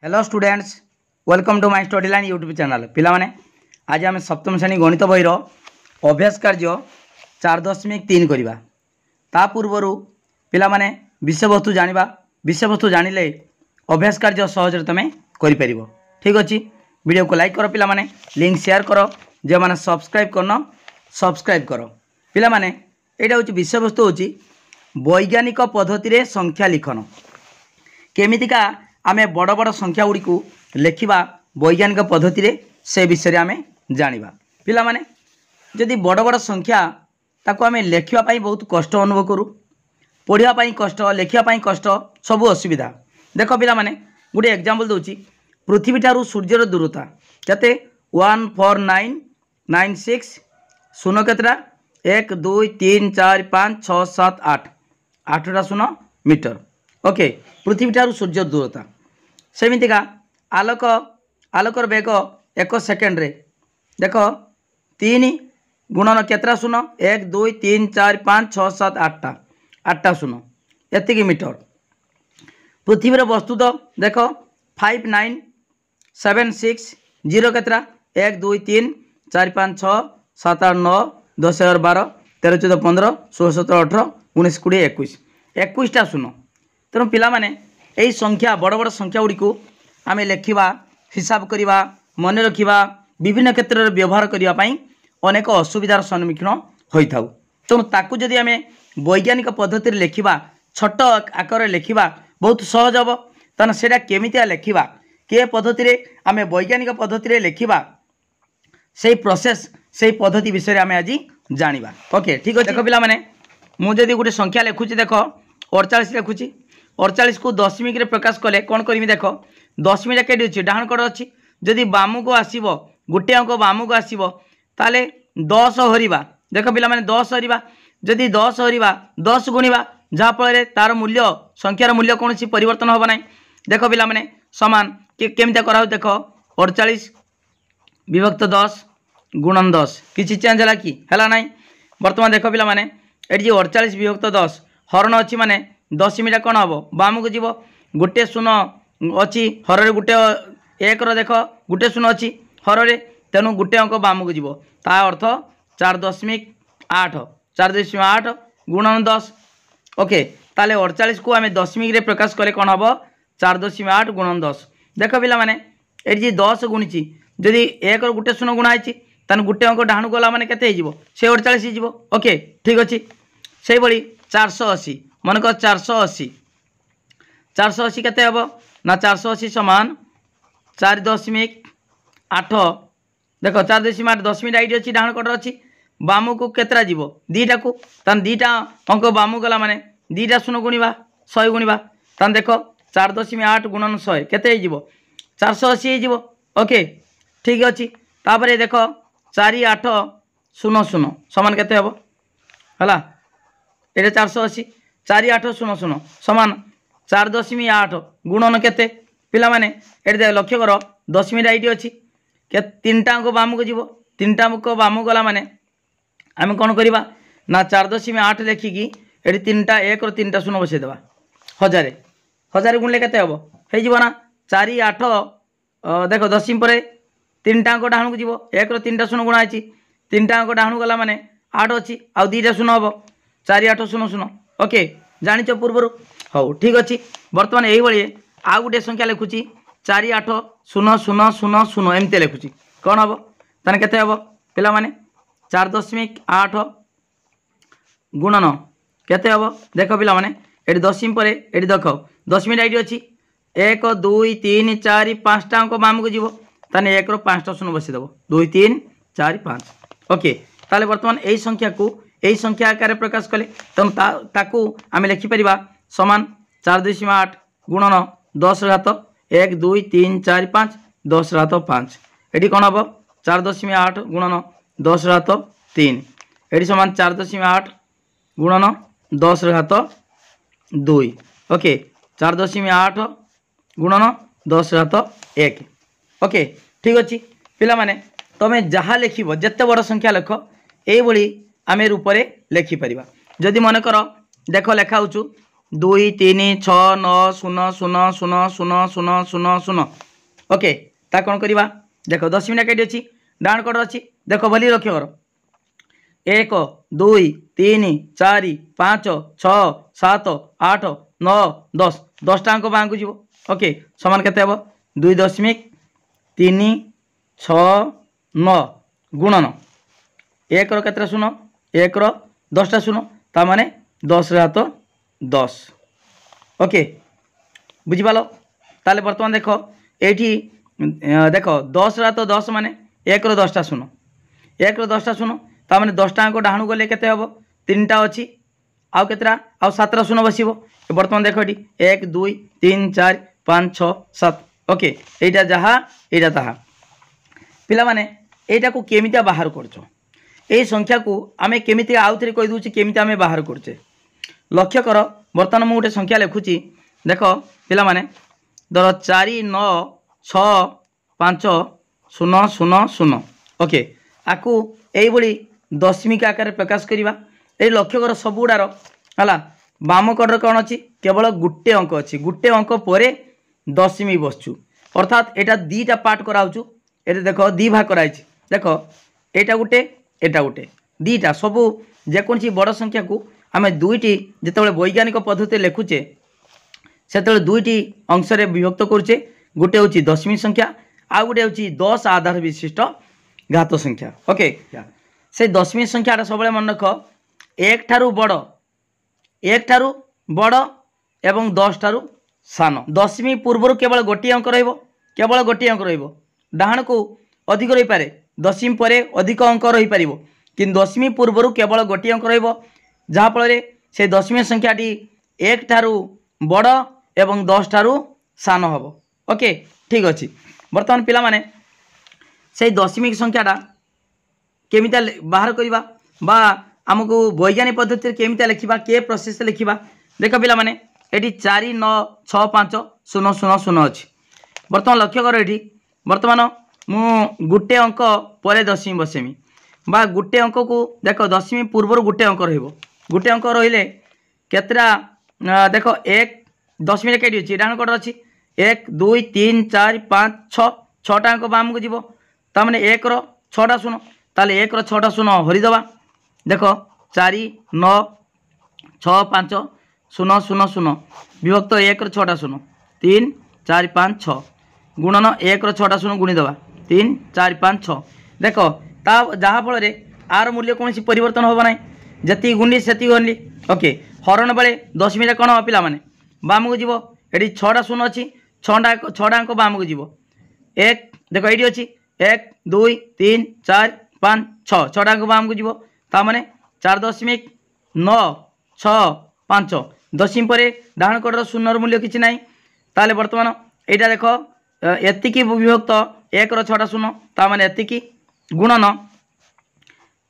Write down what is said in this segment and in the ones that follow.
Hello students, welcome to my study line YouTube channel. पिला माने आज आम सप्तम श्रेणी गणित बहीर अभ्यास कार्य 4.3 करवा। ता पूर्वर पिला माने विषय वस्तु जानिबा। विषय वस्तु जानिले अभ्यास कार्य सहज तुम कर। ठीक अच्छे, वीडियो को लाइक करो पिला माने, लिंक शेयर करो, जो मैंने सब्सक्राइब करना सब्सक्राइब करो। पिला माने एटा होची विषय वस्तु होची वैज्ञानिक पद्धति रे संख्या लिखन। केमितिका आमे बड़ बड़ संख्या गुड़ी को लेखिबा वैज्ञानिक पद्धति रे से विषय आमे जानिबा। पिला माने जदि बड़ बड़ संख्या ताको आमे लेखिबा पई बहुत कष्ट अनुभव करू, पढ़िया पई कष्ट, लेखिबा पई कष्ट, सब असुविधा। देखो पिला माने गोटे एग्जांपल दोची, पृथ्वी ठारू सूर्यर दूरता केते 14996 शून्य केतरा 1 2 3 4 5 6 7 8 8टा शून्य मीटर। ओके, पृथ्वी ठारू सूर्य दूरता सेमितिका आलोकर बेग 1 सेकेंड रे देख 3 गुणन केतरा शून्य 1 2 3 4 5 6 7 8टा शून्य एतिकी मीटर। पृथ्वीर वस्तु तो देख 59760 केतरा 1 2 3 4 5 6 7 8 9 10 11 12 13 14 15 16 17 18 19 20 21टा शून्य। तेणु पिला माने यही संख्या बड़ बड़ संख्या गुड़ी को आम लेखा, हिसाब करवा, मन रखा, विभिन्न क्षेत्र में व्यवहार करने अनेक असुविधार सम्मुखीन होता। तेणु ताकू जदि आम वैज्ञानिक पद्धति लेखा, छोट आकार लेखा बहुत सहज हम। तेना से केमितिया लेखा, के पद्धति आम वैज्ञानिक पद्धति लेखा, से प्रोसेस से पद्धति विषय आम आज जाना। ओके ठीक अच्छे। देख पिला माने मुझे गोटे संख्या लिखुची, देख 48 लिखुची। 48 को दशमिक रे प्रकाश कले कौन करमी? देख दशमिक के अच्छी डाण कड़ अच्छी, जदि बामू को आसो गोटे अंक बामू को आसो ताले 10 हरिबा। देख पिला माने 10 हरिबा, जदि 10 हरिबा 10 गुणिबा, जहाँफल तार मूल्य संख्यार मूल्य कौन परिवर्तन होब ना। देख पिला माने समान केमिता करा। देख 48 विभक्त 10 गुणन 10 किसी चेंज है कि है ना। बर्तमान देख पिला माने ये 48 विभक्त 10 हरण अच्छी माने दशमीटा कौन हम बाम को जीव, गोटे शून्य अच्छी हर गोटे 1 देख गोटे शून्य अच्छी हर, तेणु गोटे अंक बाम को जीव, ता अर्थ 4.8 4.8 गुणन 10। ओके, ताले 48 को आम दशमिक रे प्रकाश कले कौन हम 4.8 गुणन 10। देख पिला माने ये 10 गुणी जदि 1 गोटे शून्य गुणाई तान गोटे अंक डाणु गला माने केते हो से 48 हो। ओके ठीक अच्छे। से भाई 480 मन कर 480 केते हम ना 480 समान 4.8 देख 4.8 दशमिक आईडी अच्छी डाण कटर अच्छी बामू को केतरा जीव दीटा को, तान दीटा अंक बामू गला माने दीटा शून्य गुणवा 100 गुणवा, तान देख 4.8 गुणन 100 केते हो 480 हो। ओके ठीक अच्छे। तापर देख 4800 समान केते हम है ये 480 4800 समान 4.8 गुणन केते पिला माने ये लक्ष्य कर दशमिक आईटी अच्छी के 3टा अंक बामू को जीव, 3टा अंक बामू गला माने आम कौन करवा ना 4.8 लेखिकी ये 3टा 1 और 3टा शून्य बसईदेवा 1000 गुणले केते हम हो ना 4 8 देख दशमी पर 3टा अंक डाणु को जीव 1 और 3टा शून्य गुणा 3टा अंक डाणु गला माने 8 अच्छी आउ 2टा शून्य हम 4800। ओके जानिच पूर्वर हो ठीक अच्छे। बर्तमान यही आउ गोटे संख्या लिखुची 480000 एमती लिखुची कौन हम ताने केते हम पिला माने 4.8 गुणन केते हम देख पिला माने ये दशमी पर ये देख दशमिक आईडी अच्छी 1 2 3 4 5टा अंक बाम को जीव, ताने 1 और 5टा शून्य बसईदेव 2 3 4 5। ओके ताले बर्तमान यही संख्या को यही संख्या आकार प्रकाश कले तेणु ताकू आम लिखिपर समान 4.8 गुणन 10 घात 1 2 3 4 5 10 घात 5 ये कौन हम 4.8 गुणन 10 घात 3 ये समान 4.8 गुणन 10 घात 2। ओके 4.8 गुणन 10 घात 1। ओके ठीक अच्छे पिला माने तमें जहाँ लिख जिते बड़ संख्या लिख ये आम रूप से लिखिपर। जदि मन कर देख लेखाऊँ 2 3 6 9 0 0 0 0 0 0 0 ओके ता कौन करवा देख दशमी कटी अच्छी डाण कट अच्छी देख भली लक्ष्य कर 1 2 3 4 5 6 7 8 9 10 10 टाँग बाँ को जीव ओके समान केते हम 2.3 6 9 गुणन 1 केतरा शून 1 10टा शून ता माने 10 रे हाथ 10 ओके बुझिपाल ताले बर्तमान देख ये देख 10 रे हाथ 10 माने 1 10टा शून 1 10टा शून ता माने 10 टाँग डाणु गले केते हम 3टा अच्छी आउ केतरा आउ 7टा शून बसिबो बर्तमान देख ये 1 2 3 4 5 6 7 ओके एटा जहा एटा ताहा पिला माने एटा को केमिता बाहर करछो ए संख्या को आमे केमिति आउ थरे कहि दूची केमिति आमे बाहर करछे लक्ष्य कर बर्तमान मु गोटे संख्या लिखुची देख पिला माने धर 4 9 6 5 0 0 0 ओके आकु एई बळी दशमिक आकार प्रकाश करिवा ए लक्ष्य कर सब गुडार हला बाम कड़र कौन अच्छी केवल गुटे अंक अच्छी गुटे अंक पर दशमी बसचु अर्थात एटा दीटा पार्ट कराऊचु ये देख दी भाग कराई देख एटा गुटे एटा गुटे दीटा सबू जेकोसी बड़ संख्या को आम दुईटी जिते वैज्ञानिक पद्धति लिखुचे से दुईटी अंश विभक्त करुचे गोटे हूँ दशमी संख्या आउ गोटे हूँ 10 आधार विशिष्ट घात संख्या ओके से दशमी संख्याटा सब मन रख एक ठारू बड़ एक ठारू बड़ एवं 10 ठारू सान दशमी पूर्व केवल गोटे अंक केवल गोटे अंक डाहाण को अधिक रही पारे दशमी पर अधिक अंक रही पार कि दशमी पूर्व केवल गोटे अंक रहाफल से दशमी संख्याटी एक ठारू बड़ एवं 10 ठारू सान हम ओके ठीक अच्छे बर्तमान पिला माने से दशमिक संख्याटा केमिता बाहर करवा बा आमको वैज्ञानिक पद्धति केमिता लिखा के प्रोसेस लिखा देख पिला माने एटी 4 9 6 5 0 0 0 अच्छी बर्तमान लक्ष्य कर ये बर्तमान मु गुटे अंक पर दशमी बसेमी बा गुटे अंक को देख दशमी पूर्व गुटे अंक रोटे अंक रहिले केतरा देख एक दशमी कटी अच्छी डाण कट अच्छी 1 2 3 4 5 6 6टा अंक बाम को जीव ताने 1 6टा शून ताले 1 6टा शून हरिदबा देख 4 9 6 5 0 0 0 विभक्त 1 6टा शून 3 4 5 6 गुणन 1 6टा शून गुणीदबा 3 4 5 6 देख ता जहाँफल आर मूल्य कौन परिवर्तन होब ना जी गुणी से गणली ओके हरण बेले दशमी कौन हम पिला माने बाम को जीव ये 6टा शून अच्छी 6टा अंक बाम को जीव एक देख ये अच्छी 1 2 3 4 5 6 6टा अंक बाम को जीव ताने 4.9 6 5 दशमी पर डाहाण कड़र शून्यर मूल्य किसी ना ताले बर्तमान यहाँ देख एतिकी विभक्त 1 6टा शून ताने एतिकी गुणन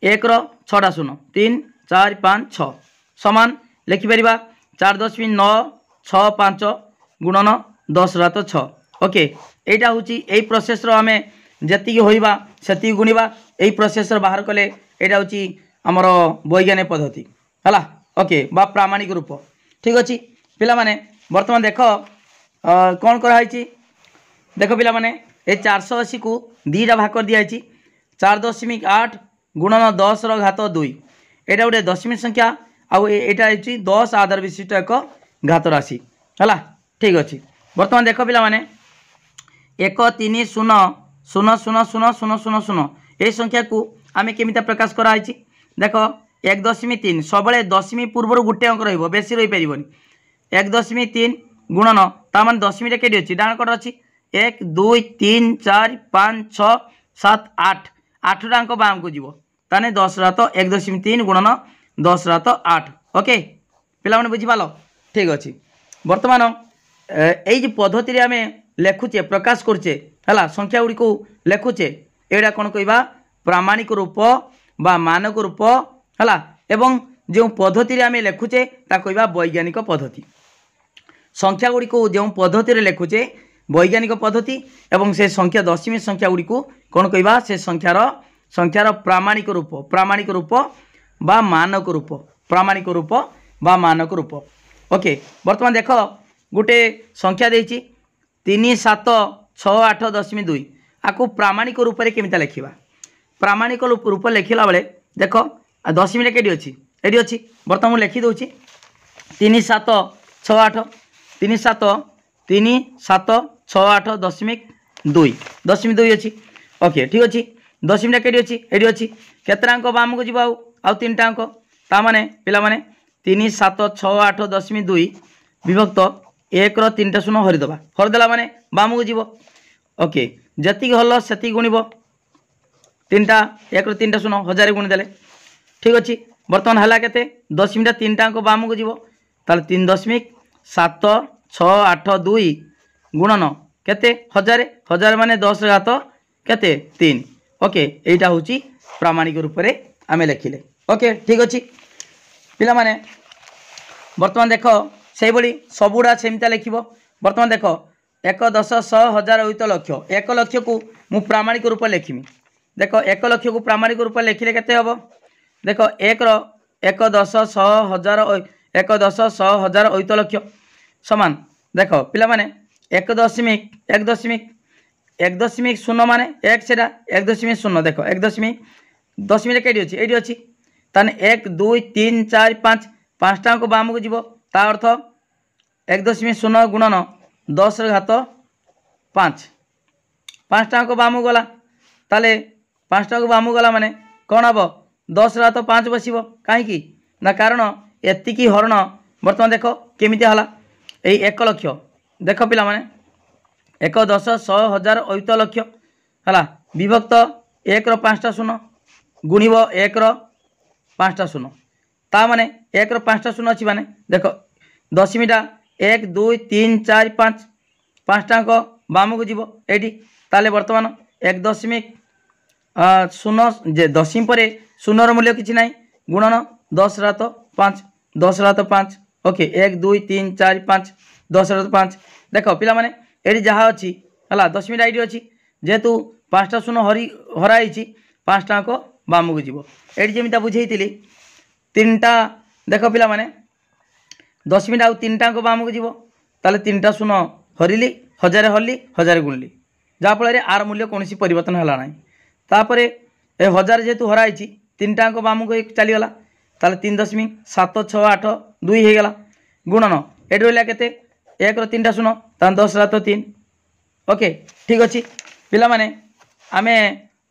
1 6टा शून 3 4 5 6 समान लिखिपर 4.9 6 5 गुणन 10 रात 6 ओके यहाँ हूँ यही प्रोसेस आम जी होइबा से गुणवा यही प्रोसेस बाहर कले यहाँ हूँ आमर वैज्ञानिक पद्धति है ओके बा प्रामाणिक रूप ठीक अच्छे पिला माने बर्तमान देख कौन कराई देख पिला माने ये 480 को 2टा भाग कर दिखाई 4.8 गुणन 10 घात 2 यहाँ गोटे दशमी संख्या आईटा 10 आधार विशिष्ट एक घात राशि है ठीक अच्छे बर्तमान देख पिला माने 1 3 0 0 0 0 0 0 0 ये संख्या को आम केमिता प्रकाश कराई देख 1.3 सब दशमी पूर्व गोटे अंक बेसी रही पार 1.3 गुणन तामान दशमी के अच्छी डाण कट अच्छी 1 2 3 4 5 6 7 8 8टा अंक बाम को जीव ताने 10 रात 1.3 गुणन 10 रात 8 ओके पिला बुझी पाल ठीक अच्छे बर्तमान यही पद्धति आम लेखुचे प्रकाश करुचे है संख्या गुड़ी को लेखुचे यहाँ कौन कहवा प्रामाणिक रूप बा मानक रूप है एवं जो पद्धति आम लेखुचे ता कहवा वैज्ञानिक पद्धति संख्या गुड़ी को जो पद्धति लेखुचे वैज्ञानिक पद्धति एवं से संख्या दशमी संख्या गुड़ी को कौन कहवा से संख्यार प्रामाणिक रूप बा मानक रूप प्रामाणिक रूप बा मानक रूप ओके बर्तमान देख गोटे संख्या देती 3,7,6,8.2 आपको प्रामाणिक रूप से केमिता लिखा प्रामाणिक रूप लिखला बेले देख दशमी के अच्छी ये अच्छी बर्तमान मुझे लिखिदे 3,7,6,8 3,7,6,8.2 दशमी 2 अच्छी ओके ठीक अच्छे दशमी के अच्छी ये अच्छी केतटा अंक बाम को जीव आउ 3टा अंक ताने पिला माने 3,7,6,8.2 विभक्त 1 रो 3टा शून्य हरिदेला माने बाम को जीव ओके जति हल से गुणब 3टा 1 रो 3टा शून्य 1000 गुणिदेले ठीक अच्छे बर्तमान है के दशमीटा 3टा अंक बाम को जीव ताल 3.7,6,8.2 गुणन केते 1000 1000 माने 10 घात केते 3 ओके यहीटा हूँ प्रामाणिक रूप से आम लिखिले ओके ठीक अच्छे पिला माने बर्तमान देख से भाई सबुड़ा सेमता लिख बर्तमान देख 1,10,100,000 अयुत लक्ष 1 लक्ष को मु प्रामाणिक रूप लिखिमी देख 1 लक्ष को प्रामाणिक रूप लिखिले केते हबो देख 1,10,100,000 अयुत लक्ष समान देख पिला माने 1.0 माने 1 से 1.0 देख 1 दशमी के अच्छी अच्छी ताने 1 2 3 4 5 5टा अंक बाम को जीव ता अर्थ 1.0 गुणन 10 घात 5 5टा अंक बाम गला ताले 5टा अंक बाम गला माने कौन हम 10 घात 5 बस कहीं ना कारण एतिकी हरण बर्तमान देख केमिति हला एई 1 लक्ष देख पिला माने 1,10,100,000 अयुत लक्ष है विभक्त 1 रो 5टा शून्य गुणिब 1 रो 5टा शून्य ता माने 1 रो 5टा शून्य अच्छी माने देख दशमीटा 1 2 3 4 5 5टा अंक बाम को जीव ये ताले बर्तमान 1.0 जे दशमी पर शून्यर मूल्य किसी ना गुणन 10 घात 5 10 घात 5 ओके 1 2 3 4 5 10 घात 5 देख पिला माने ये जहाँ अच्छी है दशमीटा ये अच्छी जेहेतु 5टा शून्य हराई 5टा अंक बाम को जीव ये जमीटा बुझे 3टा देख पिला माने दशमीटा आउ 3टा अंक बाम को जीव ताले 3टा शून्य हरिली 1000 हरली 1000 गुणली जहाँफल आर मूल्य कौन परिवर्तन है ना तापर ए 1000 जेहेतु हराई 3टा अंक बाम को चलीगला ताले 3.7,6,8.2 होगला गुणन ये रहा के 1 रो 3टा शून्य 10 घात 3 ओके ठीक अच्छे पिला माने आमे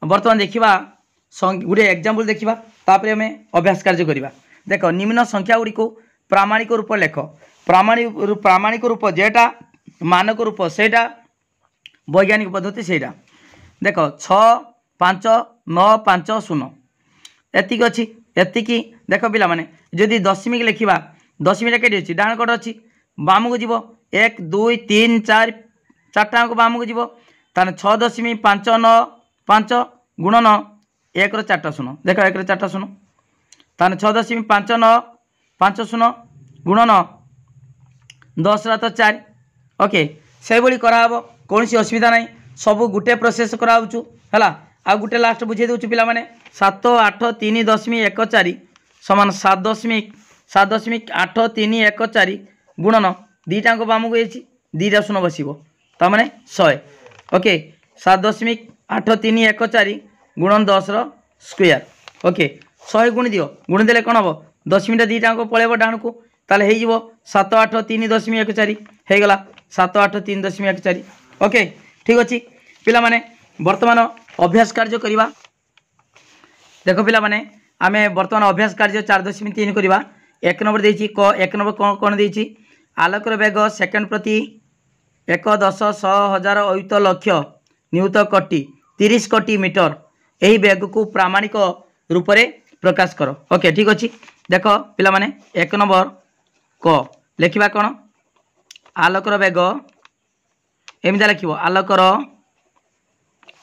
बर्तमान देखा गोटे एग्जाम्पल देखा तापर आम अभ्यास कार्य करवा देख निम्न संख्या गुड़ी को प्रामाणिक रूप लेख प्रामाणिक रूप जेटा मानक रूप सेटा वैज्ञानिक पद्धति सेटा देख 6 5 9 5 0 एतिक अच्छी एतिकी देख पिला माने जदि दशमी लिखा दशमीटा के अच्छी डाण कट अच्छी बाम को जीव 1 2 3 4 4टा अंक बाम को जीव ताने 6.595 गुणन 1 रो 4टा शून्य देख 1 रो 4टा शून्य ताने 6.595 गुणन 10 घात 4 ओके से भाई कराब कौन असुविधा ना सब गोटे प्रोसेस कराऊँ है आ गोटे लास्ट बुझे दूँ पिला माने 7,8,3.14 समान 7.8,314 गुणन 2टा अंक बाम को 2टा शून्य बस ताने 100 ओके 7.8,314 गुणन 10 रो स्क्वायर ओके 100 गुणी दियो गुणीदे कौन हम दशमीटा 2टा अंक पलैब डाण को ताले 7,8,3.14 होगला 7,8,3.14 ओके ठीक अच्छे पिला माने वर्तमान अभ्यास कार्य करवा देख पिला माने आमे वर्तमान अभ्यास कार्य 4.3 करवा 1 नंबर देछि क 1 नंबर कौन देछि आलोकर वेग सेकेंड प्रति 1,10,100,000 अयुत लक्ष नियुत कोटि 30 कोटि मीटर यही वेग को प्रामाणिक रूप से प्रकाश कर ओके ठीक अच्छे देख पिला माने 1 नंबर क लिखा कौन आलोकर वेग एमती लिख आलोकर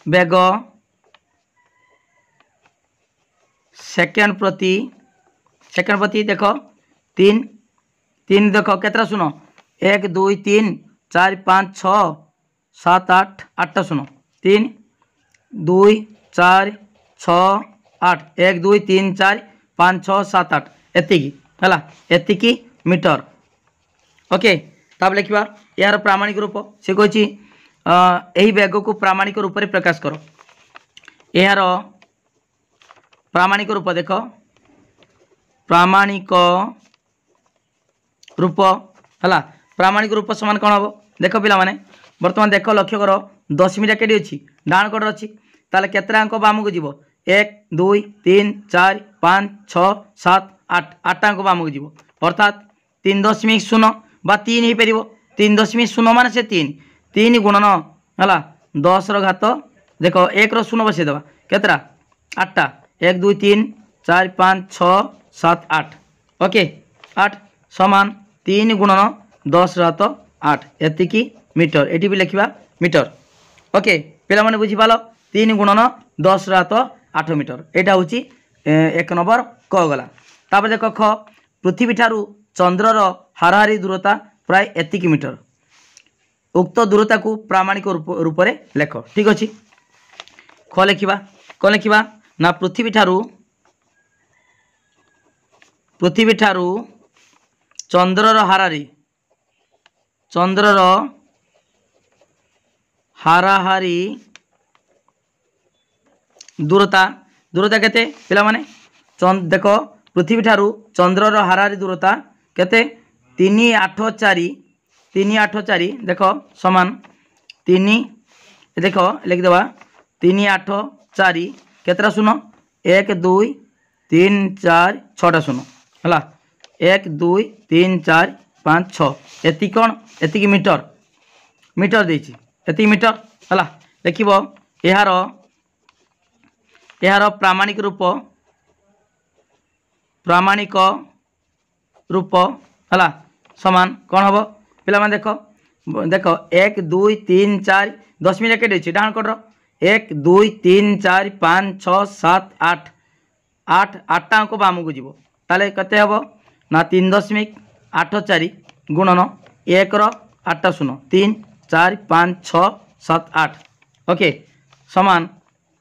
वेग सेकेंड प्रति देख 3 देख केतरा शून्य 1 2 3 4 5 6 7 8 8टा शून्य 3 2 4 6 8 1 2 3 4 5 6 7 8 एतिकी है एतिकी मीटर ओके तापर लिखा यार प्रामाणिक रूप से कही यही वेग को प्रामाणिक रूप से प्रकाश कर यार प्रामाणिक रूप देख प्रामाणिक रूप है प्रामाणिक रूप समान कौन हम देख पिला माने बर्तमान देख लक्ष्य कर दशमीटा के अच्छी डाण कड़े अच्छी ताले केतटा अंक बाम को जीव 1 2 3 4 5 6 7 8 8 अंक बाम को जीव अर्थात 3.0 बा 3 हो पार 3.0 मान से 3 गुणन है 10 घात देख 1 शून्य बसई देवा केतटा 8टा 1 2 3 4 5 6 7 8 ओके 8 समान 3 गुणन 10 घात 8 एतिकी मीटर एटी भी लिखा मीटर ओके पिला माने बुझी पाल 3 गुणन 10 घात 8 मीटर यहाँ हूँ 1 नंबर क गला तापर देख ख पृथ्वी ठारू चंद्रर हाराहारी दूरता प्राय एतिकी मीटर उक्त दूरता को प्रामाणिक रूप से लेख ठीक अच्छे ख लिखा कौन लिखा ना पृथ्वी ठारू चंद्रर हाराहारी दूरता केते पिला माने देख पृथ्वी ठारू चंद्रर हाराहारी दूरता केते 384 देख समान 3 देख लिखिदेवा 384 केतटा शून्य 1 2 3 4 6टा शून्य है 1 2 3 4 5 6 एति कौन एति मीटर मीटर देती एति मीटर है लिख यार प्रामाणिक रूप है समान कौन हम पिला देख देख 1 2 3 4 10 मिनट के डाण कटर 1 2 3 4 5 6 7 8 8टा अंक बाम को जीव ताले कते हम ना 3.84 गुणन 1 8टा शून्य 3 4 5 6 7 8 ओके समान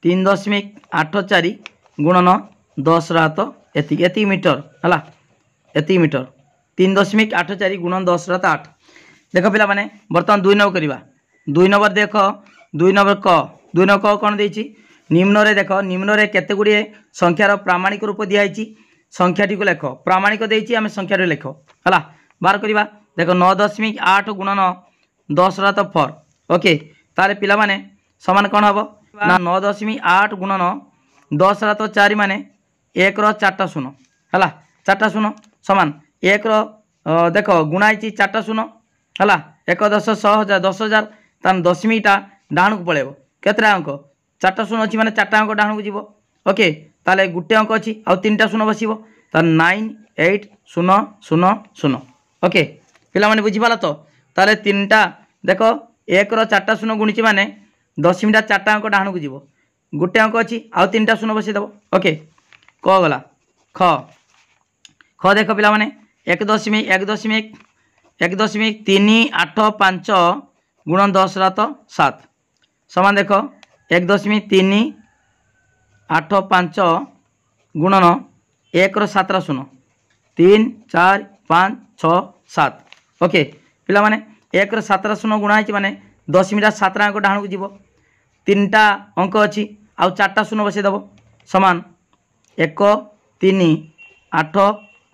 3.84 गुणन 10 घात एति मीटर है एति मीटर 3.84 गुणन 10 घात 8 देख पिला माने बर्तमान 2 नंबर करवा 2 नंबर देख 2 नंबर क 2 नंबर क कौन देछि निम्न रे देख निम्न रे केते गुडी संख्यार प्रामाणिक रूप दिखाई संख्याटी को लेख प्रामाणिक देछि आमे संख्याटी लेख है बार करवा देख 9.8 गुणन 10 घात 4 ओके तारे पिला माने समान कौन हम ना 9.8 गुणन 10 घात 4 माने 1 4टा शून्य है 4टा शून्य समान 1 देख गुणाई 4टा शून्य है 1 10 1000 10,000 तान दशमीटा डाण को पड़ेब केतटा अंक 4टा शून्य अच्छी माने 4टा अंक डाण को जीव ओके ताले गुटे अंक अच्छी आउ 3टा शून्य बसब तार 9 8 0 0 0 ओके पिला माने बुझीपाल तो ताले 3टा देख 1 4टा शून्य गुणिची माने दशमीटा 4टा अंक डाण को जीव गोटे अंक अच्छी आउ 3टा शून्य बसईदेव ओके क गला ख देख पिला माने 1.385 गुणन 10 घात 7 समान देख 1.385 गुणन 1 7टा शून्य 3 4 5 6 7 ओके पिला माने 1 7टा शून्य गुणा है माने दशमीटा 7टा अंक डाण को जीव 3टा अंक अच्छी आउ 4टा शून्य बसईदेव समान 1 3 8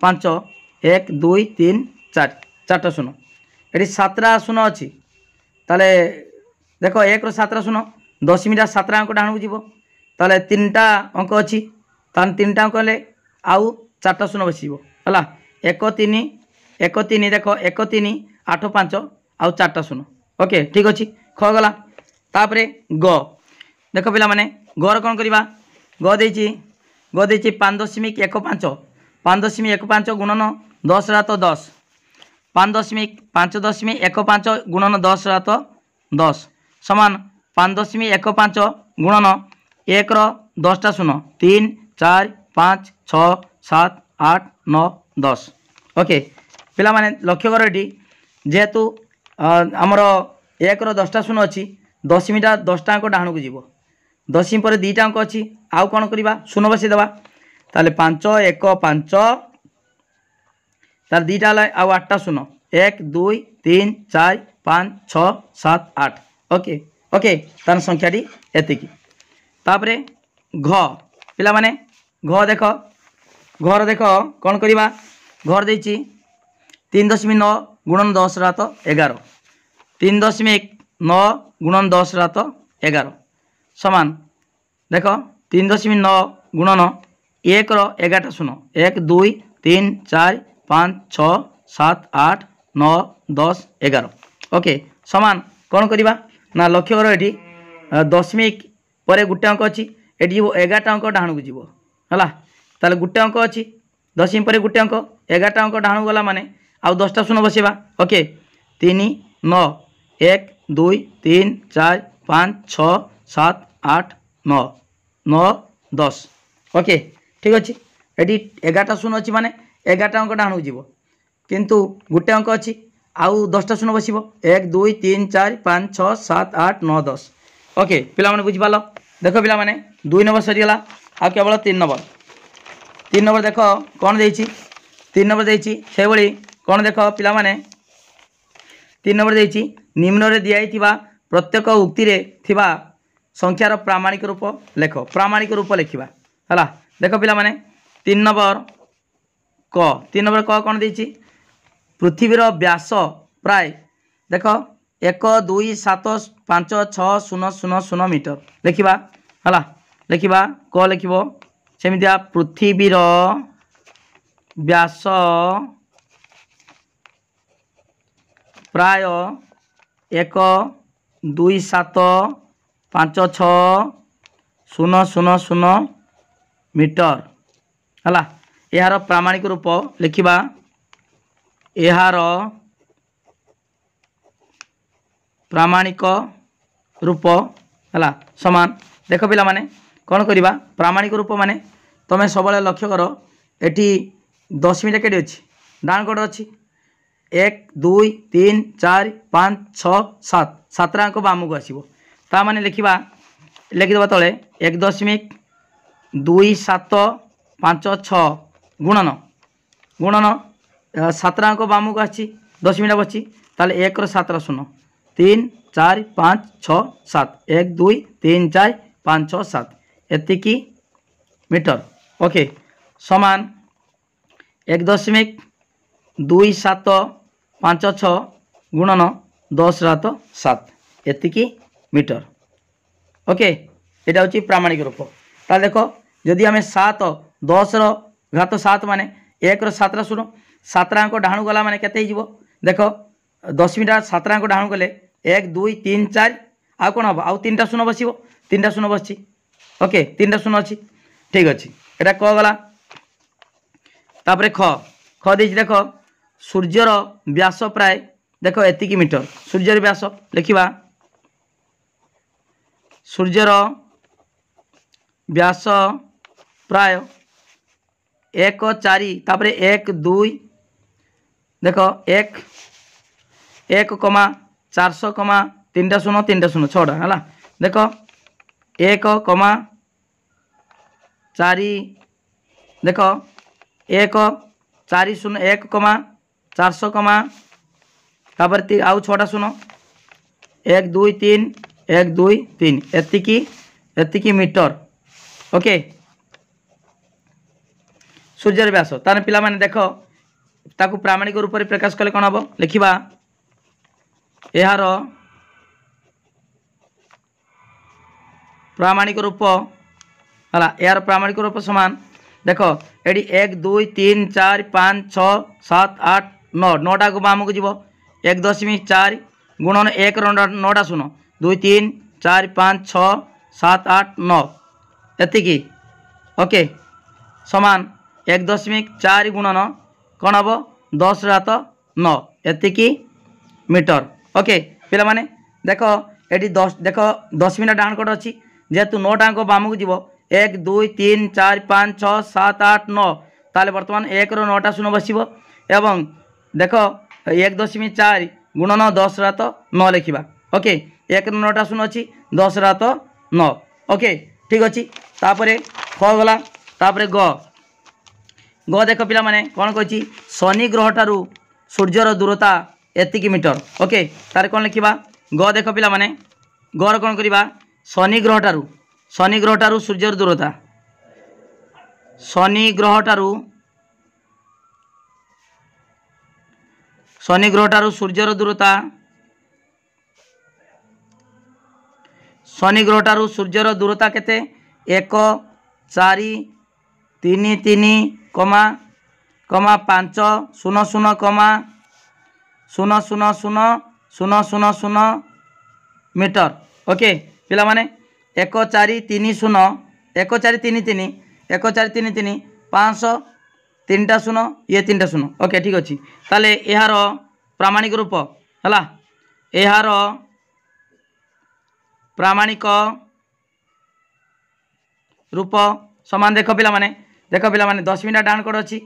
5 1 2 3 4 4टा शून्य ये 7टा शून्य अच्छी ताले देख 1 7टा शून्य दशमीटा 7टा अंक डाण को जीव ताले 3टा अंक अच्छी तान 3टा अंक हेले आउ 4टा शून्य बसब है 1 3 देख 1 3 8 5 आउ 4टा शून्य ओके ठीक अच्छे ख गला तापरे ग देख पिला माने गर कौन करवा ग देछि 5.15 गुणन 10 घात 10 5.15 गुणन 10 घात 10 समान 5.15 गुणन 1 10टा शून्य 3 4 5 6 7 8 9 10 ओके पिला माने लक्ष्य कर ये जेहेतु आमर 1 10टा शून्य अच्छी दशमीटा 10टा अंक डाण को जीव दशमी पर 2टा अंक अच्छी आउ कौन करवा शून्य बसईदेवा ताले 5 1 5 तार 2टा आउ 8टा शून्य 1 2 3 4 5 6 7 8 ओके ओके तार संख्याटी एतिकी तापरे घ पिला माने घ देख घर देख कौन करवा घर देती 3.9 गुणन 10 रात 11 3.9 गुणन 10 रात 11 समान देख 3.9 गुणन 1 11 शुन 1 2 3 4 5 6 7 8 9 10 11 ओके समान कौन करवा ना लक्ष्य कर ये दशमिक पर गोटे अंक अच्छी ये 11टा अंक डाण को जीव है ताले गोटे अंक अच्छी दशमिक पर गोटे अंक 11टा अंक डाण गला माने आउ 10टा शून्य बसवा ओके 3 9 1 2 3 4 5 6 7 8 9 9 10 ओके ठीक अच्छे ये 11टा शून्य अच्छी माने 11टा अंक डाण को जीव किंतु गोटे अंक अच्छी आउ 10टा शून्य बस 1 2 3 4 5 6 7 8 9 10 ओके पिला माने बुझिपाल देख पिला माने 2 नंबर सरीगला आ केवल 3 नंबर देख कौन देछि 3 नंबर देछि से भली कौन देख पिला माने 3 नंबर देछि निम्न रे दिया प्रत्येक उक्ति रे थिबा संख्यार प्रामाणिक रूप लेख प्रामाणिक रूप लिखा है देख पिला माने 3 नंबर क कौन देछि पृथ्वीर व्यास प्राय देख 1 2 7 5 6 0 0 0 मीटर लिखा है लिखा क लिख सेमितिया पृथ्वीर व्यास प्राय 1 2 7 5 6 0 0 0 मीटर है यार प्रामाणिक रूप लिखा यार प्रामाणिक रूप है समान देख पिला माने कौन करवा प्रामाणिक रूप माने तुम सब लक्ष्य कर एटी 10 के अच्छी डाण कट अच्छी 1 2 3 4 5 6 7 7 अंक बाम को आसो ता माने लिखा लिखिदेव तले 1.2 7 5 6 गुणन गुणन 7 अंक बाम को आसी 10 बची ताले 1 7 शून्य 3 4 5 6 7 1 2 3 4 5 6 7 एतिकी मीटर ओके समान 1.2 7 5 6 गुणन 10 रात 7 एतिकी मीटर ओके यहाँ हूँ प्रामाणिक रूप ता देख जदि आम 7 10 घात 7 माने 1 7 शून्य 7 अंक डाणु गला माने केते हो देख 10टा 7 अंक डाणु गले 1 2 3 4 आ कौन हम आउ 3टा शून्य बस 3टा शून्य बस ओके 3टा शून्य अच्छी ठीक अच्छे यहाँ क गला तापर ख दे देख सूर्यर व्यास प्राय देख एतिकी मीटर सूर्यर व्यास लिखा सूर्यर व्यास प्राय 1 4 तापर 1 2 देख 1 400 3टा शून्य 3टा शून्य 6टा है देख 1 4 देख 1 4 शून्य 1 400 तापर आउ 6टा शून्य 1 2 3 1 2 3 एतिकी मीटर ओके सूर्यर व्यास तार पिला माने देख ताकू प्रामाणिक रूप से प्रकाश कले कौन हम लिखा यार प्रामाणिक रूप है यार प्रामाणिक रूप समान देख ये 1 2 3 4 5 6 7 8 9 9टा को बाम को जीव 1.4 गुणन 1 9टा शून्य 2 3 4 5 6 7 8 9 एतिकी ओके समान 1.4 गुणन कौन हम 10 रात 9 एतिकी मीटर ओके पिला माने देख ये 10 देख 10 डाण कट अच्छी जेहेतु 9टा अंक बाम को जीव 1 2 3 4 5 6 7 8 9 ताले बर्तमान 1 9टा शून्य बस एवं देख 1.4 गुणन 10 रात 9 लिखा ओके 1 9टा शून्य अच्छी 10 रात 9 ओके ठीक अच्छे तापर ख गला तापर ग देख पिला माने कौन कही शनि ग्रह ठारू सूर्यर दूरता एतिकी मीटर। ओके तार कौन लिखा ग देख पिला माने गर कौन करवा शनि ग्रह ठारू सूर्यर दूरता शनि ग्रह ठारू सूर्यर दूरता शनि ग्रह ठारू सूर्यर दूरता केते 1 4 3 3 कमा 5 0 0 कमा 0 0 0 0 0 0 मीटर। ओके पिला माने 1 4 3 0 1 4 3 3 1 4 3 3 500 3टा 0 ये 3टा 0। ओके ठीक अच्छे ताले यार प्रामाणिक रूप है यार प्रामाणिक रूप समान देख पिला माने 10 मिनट डाण कोड अच्छी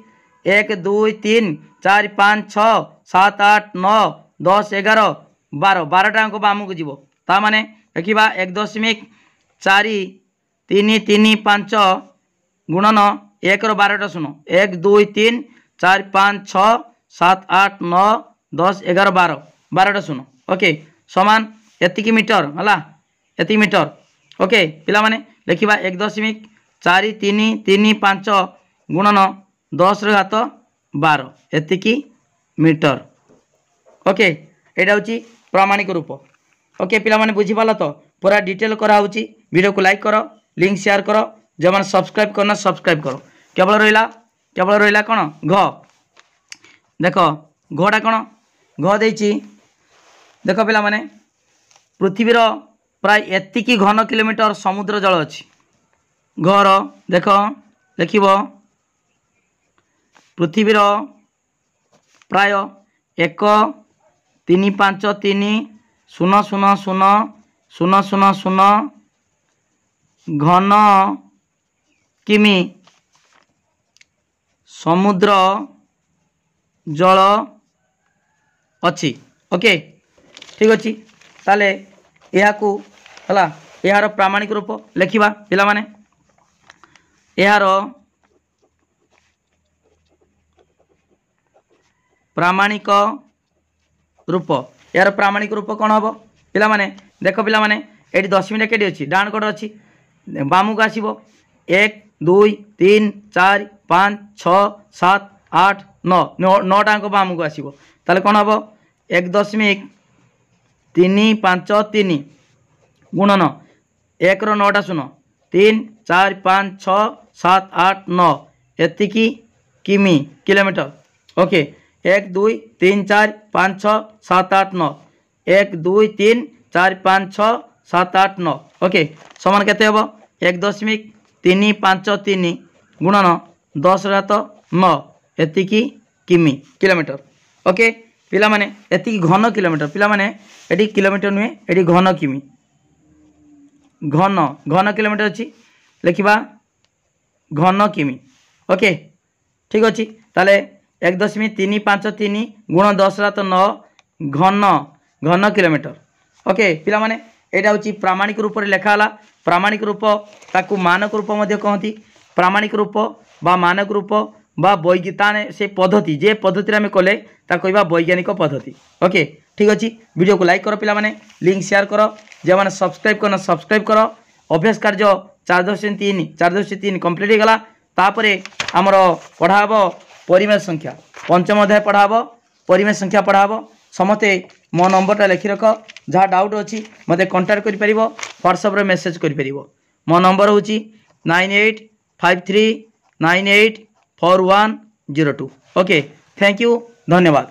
1 2 3 4 5 6 7 8 9 10 11 12 12टा अंक बाम को जीव ता माने देखा 1.4 3 3 5 गुणन 1 रो 12टा 0 1 2 3 4 5 6 7 8 9 10 11 12 12टा 0। ओके समान एतिकी मीटर है एतिकी मीटर। ओके पिला माने लिखा 1.4 3 3 5 गुणन 10 रो घात 12 एतिकी मीटर। ओके यहाँ हूँ प्रामाणिक रूप। ओके पिला माने बुझी पाला तो पूरा डिटेल कराऊँगी वीडियो को लाइक करो लिंक शेयर करो जो मैंने सब्सक्राइब करना सब्सक्राइब करो। केवल रहा कौन घ देख घटा कौन घ देछि देख पिला माने पृथ्वीर प्राय एतिकी घन किलोमीटर समुद्र जल अच्छी घर देख लिख पृथ्वीर प्राय 1 3 5 3 0 0 0 0 0 0 घन किमी समुद्र जल अच्छी। ओके ठीक अच्छे ताले यहाँ यार प्रामाणिक रूप लिखा पिला माने यार प्रामाणिक रूप कौन हम पिला माने देख पिला माने ये 10 मिनट के अच्छी डाण कोड अच्छी बाम को आसब 1 2 3 4 5 6 7 8 9 9टा अंक बाम को आसब ताले कौन हम 1.3 5 3 गुणन 1 रो 9टा 0 3 4 5 6 7 8 9 एतिकी किमी किलोमीटर। ओके 1 2 3 4 5 6 7 8 9 1 2 3 4 5 6 7 8 9 ओके समान केते हम 1.3 5 3 गुणन 10 रो घात 9 एतिकी किमी किलोमीटर। ओके पिला माने एतिकी घन किलोमीटर पिला माने एटी किलोमीटर नुहे एटी घन किमी घन घन किलोमीटर अच्छी लिखा घन किमी। ओके ठीक अच्छे ताले 1.3 5 3 गुण 10 रो घात 9 घन घन किलोमीटर। ओके पिला माने एटा हूँ प्रामाणिक रूप में लिखाला प्रामाणिक रूप ताकू मानक रूप कहती प्रामाणिक रूप बा मानक रूप बा वैज्ञान से पद्धति जे पद्धति आम कले कहवा वैज्ञानिक पद्धति। ओके ठीक अच्छे वीडियो को लाइक करो पिला माने लिंक शेयर करो जो मैंने सब्सक्राइब करना सब्सक्राइब करो। अभ्यास कार्य 4.3 कंप्लीट हो गला तापर आमर पढ़ाब परिमेय संख्या पंचम अध्याय पढ़ाब परिमेय संख्या पढ़ाब समस्ते मो नंबरटा लिखि रख जहाँ डाउट अच्छी मत कंटाक्ट कर व्हाट्सएप मेसेज कर मो नंबर हूँ 9853984102। ओके थैंक यू धन्यवाद।